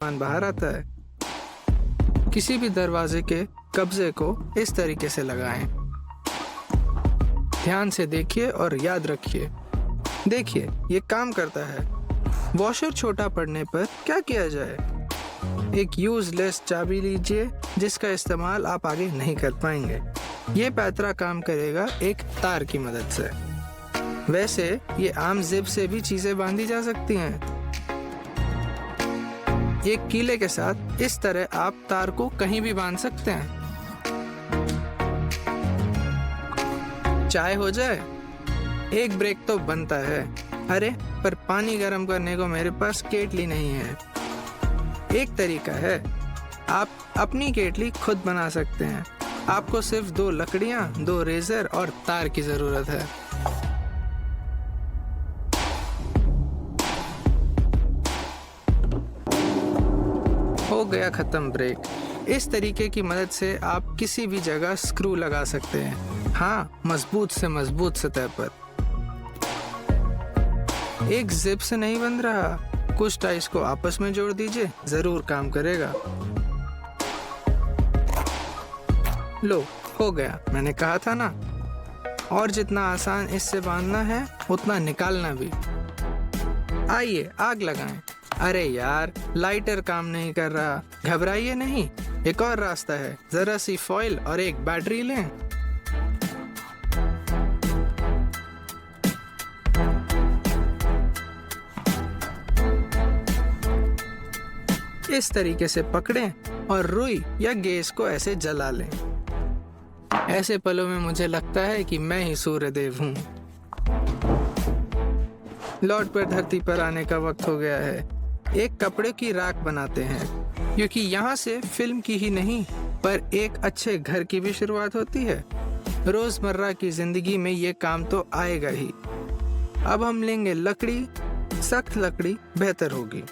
सामान बाहर आता है। किसी भी दरवाजे के कब्जे को इस तरीके से लगाएं। ध्यान से देखिए और याद रखिए। देखिए, ये काम करता है। वॉशर छोटा पड़ने पर क्या किया जाए? एक यूजलेस चाबी लीजिए जिसका इस्तेमाल आप आगे नहीं कर पाएंगे। ये पैतरा काम करेगा एक तार की मदद से। वैसे ये आम जिप से भी चीजें बांधी जा सकती हैं। एक कीले के साथ इस तरह आप तार को कहीं भी बांध सकते हैं। चाय हो जाए? एक ब्रेक तो बनता है। अरे, पर पानी गर्म करने को मेरे पास केटली नहीं है। एक तरीका है, आप अपनी केटली खुद बना सकते हैं। आपको सिर्फ 2 लकड़ियां, 2 रेजर और तार की जरूरत है। हो गया खत्म ब्रेक। इस तरीके की मदद से आप किसी भी जगह स्क्रू लगा सकते हैं। हाँ, मजबूत से मजबूत सतह पर। एक जिप से नहीं बंध रहा। कुछ टाइस को आपस में जोड़ दीजिए, जरूर काम करेगा। लो, हो गया। मैंने कहा था ना। और जितना आसान इससे बांधना है उतना निकालना भी। आइए आग लगाएं। अरे यार, लाइटर काम नहीं कर रहा। घबराइए नहीं, एक और रास्ता है। जरा सी फॉइल और एक बैटरी लें। इस तरीके से पकड़ें और रुई या गैस को ऐसे जला लें। ऐसे पलों में मुझे लगता है कि मैं ही सूर्यदेव हूँ। लौट पर धरती पर आने का वक्त हो गया है। एक कपड़े की राख बनाते हैं, क्योंकि यहाँ से फिल्म की ही नहीं पर एक अच्छे घर की भी शुरुआत होती है। रोजमर्रा की जिंदगी में ये काम तो आएगा ही। अब हम लेंगे लकड़ी। सख्त लकड़ी बेहतर होगी।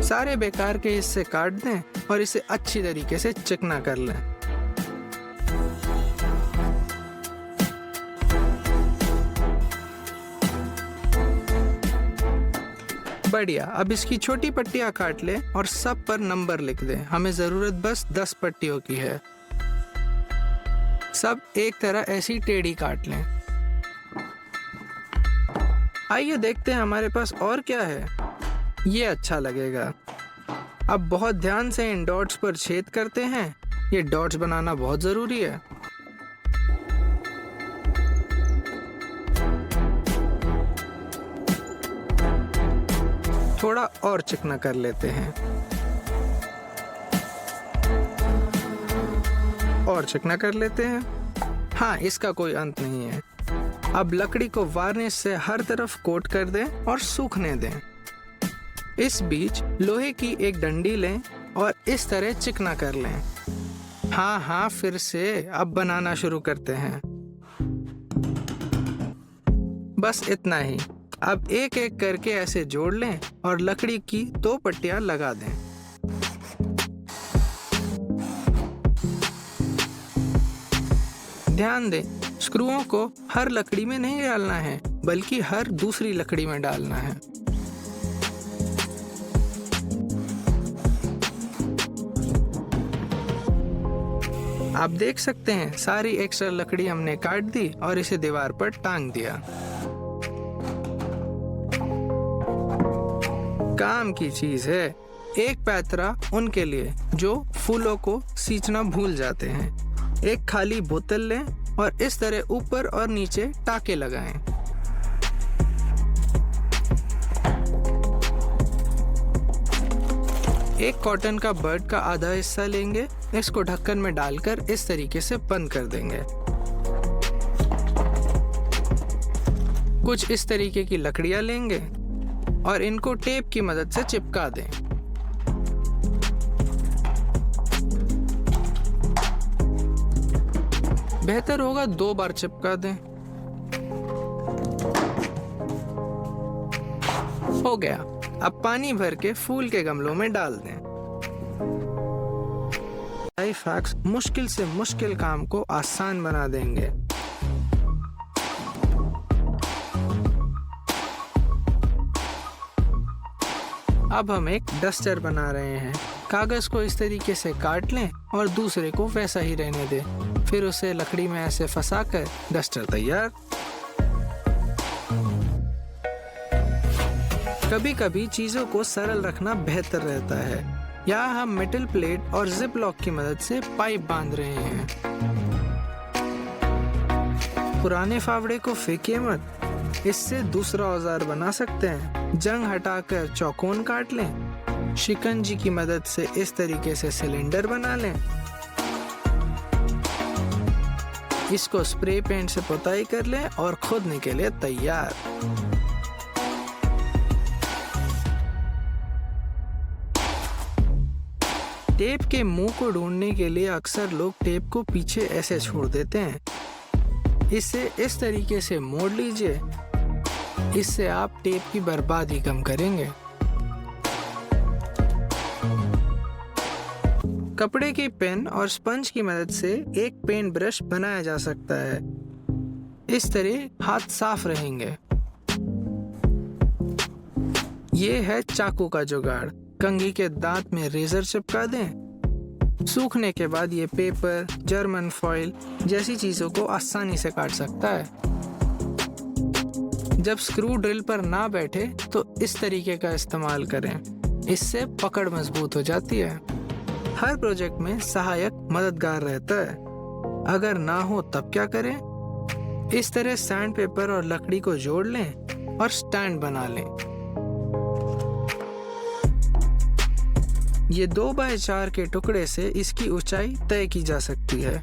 सारे बेकार के हिस्से काट दें और इसे अच्छी तरीके से चिकना कर लें। बढ़िया। अब इसकी छोटी पट्टियां काट लें और सब पर नंबर लिख दें। हमें जरूरत बस 10 पट्टियों की है। सब एक तरह ऐसी टेढ़ी काट लें। आइए देखते हैं हमारे पास और क्या है। ये अच्छा लगेगा। अब बहुत ध्यान से इन डॉट्स पर छेद करते हैं। ये डॉट्स बनाना बहुत जरूरी है। थोड़ा और चिकना कर लेते हैं। और चिकना कर लेते हैं। हाँ, इसका कोई अंत नहीं है। अब लकड़ी को वार्निश से हर तरफ कोट कर दें और सूखने दें। इस बीच लोहे की एक डंडी लें और इस तरह चिकना कर लें। हाँ, फिर से अब बनाना शुरू करते हैं। बस इतना ही। अब एक एक करके ऐसे जोड़ लें और लकड़ी की 2 पट्टियां लगा दें। ध्यान दें, स्क्रूओं को हर लकड़ी में नहीं डालना है, बल्कि हर दूसरी लकड़ी में डालना है। आप देख सकते हैं, सारी एक्स्ट्रा लकड़ी हमने काट दी और इसे दीवार पर टांग दिया। काम की चीज है। एक पैतरा उनके लिए जो फूलों को सींचना भूल जाते हैं। एक खाली बोतल लें और इस तरह ऊपर और नीचे टाके लगाएं। एक कॉटन का बर्ड का आधा हिस्सा लेंगे। इसको ढक्कन में डालकर इस तरीके से बंद कर देंगे। कुछ इस तरीके की लकड़ियां लेंगे और इनको टेप की मदद से चिपका दें। बेहतर होगा 2 बार चिपका दें। हो गया। अब पानी भर के फूल के गमलों में डाल दें। लाइफ हैक्स मुश्किल से मुश्किल काम को आसान बना देंगे। अब हम एक डस्टर बना रहे हैं। कागज को इस तरीके से काट लें और दूसरे को वैसा ही रहने दें। फिर उसे लकड़ी में ऐसे फंसाकर डस्टर तैयार। कभी कभी चीजों को सरल रखना बेहतर रहता है। यहाँ हम मेटल प्लेट और जिप लॉक की मदद से पाइप बांध रहे हैं। पुराने फावड़े को फेंकिए मत, इससे दूसरा औजार बना सकते हैं। जंग हटाकर चौकोन काट लें। शिकंजी की मदद से इस तरीके से सिलेंडर बना लें। इसको स्प्रे पेंट से पुताई कर लें और खोदने के लिए तैयार। टेप के मुंह को ढूंढने के लिए अक्सर लोग टेप को पीछे ऐसे छोड़ देते हैं। इसे इस तरीके से मोड़ लीजिए। इससे आप टेप की बर्बादी कम करेंगे। कपड़े की पेन और स्पंज की मदद से एक पेंट ब्रश बनाया जा सकता है। इस तरह हाथ साफ रहेंगे। ये है चाकू का जुगाड़। कंघी के दांत में रेजर चिपका दें। सूखने के बाद ये पेपर, जर्मन फॉइल जैसी चीजों को आसानी से काट सकता है। जब स्क्रू ड्रिल पर ना बैठे तो इस तरीके का इस्तेमाल करें। इससे पकड़ मजबूत हो जाती है। हर प्रोजेक्ट में सहायक मददगार रहता है। अगर ना हो तब क्या करें? इस तरह सैंड पेपर और लकड़ी को जोड़ लें और स्टैंड बना लें। ये 2x4 के टुकड़े से इसकी ऊंचाई तय की जा सकती है।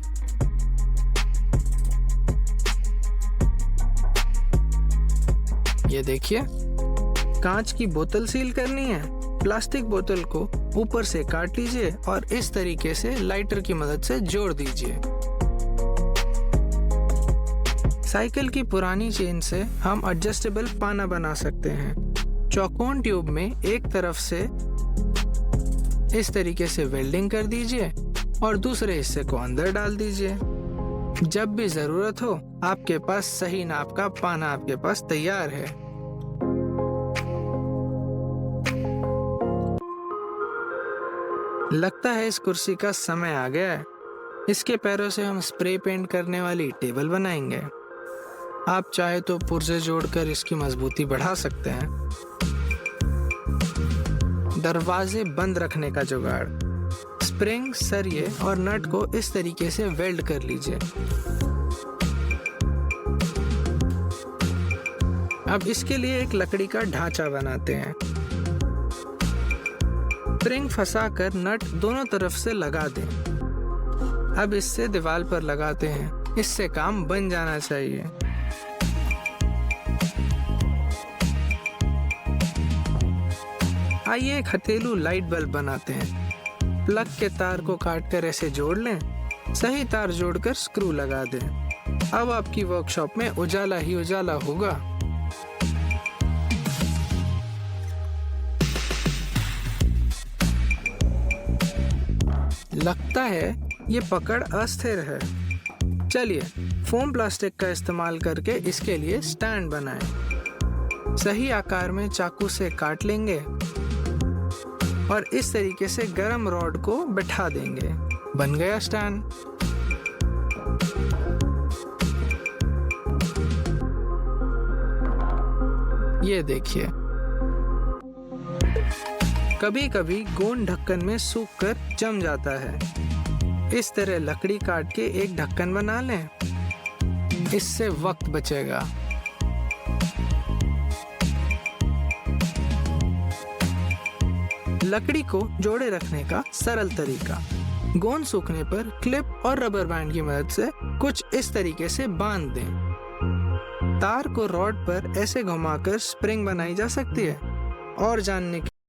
ये देखिए, कांच की बोतल सील करनी है। प्लास्टिक बोतल को ऊपर से काट लीजिए और इस तरीके से लाइटर की मदद से जोड़ दीजिए। साइकिल की पुरानी चेन से हम एडजस्टेबल पाना बना सकते हैं। चौकोन ट्यूब में एक तरफ से इस तरीके से वेल्डिंग कर दीजिए और दूसरे हिस्से को अंदर डाल दीजिए। जब भी जरूरत हो आपके पास सही नाप का पाना आपके पास तैयार है। लगता है इस कुर्सी का समय आ गया है। इसके पैरों से हम स्प्रे पेंट करने वाली टेबल बनाएंगे। आप चाहे तो पुर्जे जोड़कर इसकी मजबूती बढ़ा सकते हैं। दरवाजे बंद रखने का जुगाड़। स्प्रिंग, सरिये और नट को इस तरीके से वेल्ड कर लीजिए। अब इसके लिए एक लकड़ी का ढांचा बनाते हैं। स्प्रिंग फंसाकर नट दोनों तरफ से लगा दें। अब इससे दीवार पर लगाते हैं। इससे काम बन जाना चाहिए। आइए एक हथेलू लाइट बल्ब बनाते हैं। प्लग के तार को काटकर ऐसे जोड़ लें। सही तार जोड़कर स्क्रू लगा दें। अब आपकी वर्कशॉप में उजाला ही उजाला होगा। लगता है ये पकड़ अस्थिर है। चलिए फोम प्लास्टिक का इस्तेमाल करके इसके लिए स्टैंड बनाएं। सही आकार में चाकू से काट लेंगे और इस तरीके से गरम रॉड को बैठा देंगे। बन गया स्टैंड। ये देखिए, कभी कभी गोंद ढक्कन में सूखकर जम जाता है। इस तरह लकड़ी काट के एक ढक्कन बना लें। इससे वक्त बचेगा। लकड़ी को जोड़े रखने का सरल तरीका। गोंद सूखने पर क्लिप और रबर बैंड की मदद से कुछ इस तरीके से बांध दें। तार को रॉड पर ऐसे घुमाकर स्प्रिंग बनाई जा सकती है। और जानने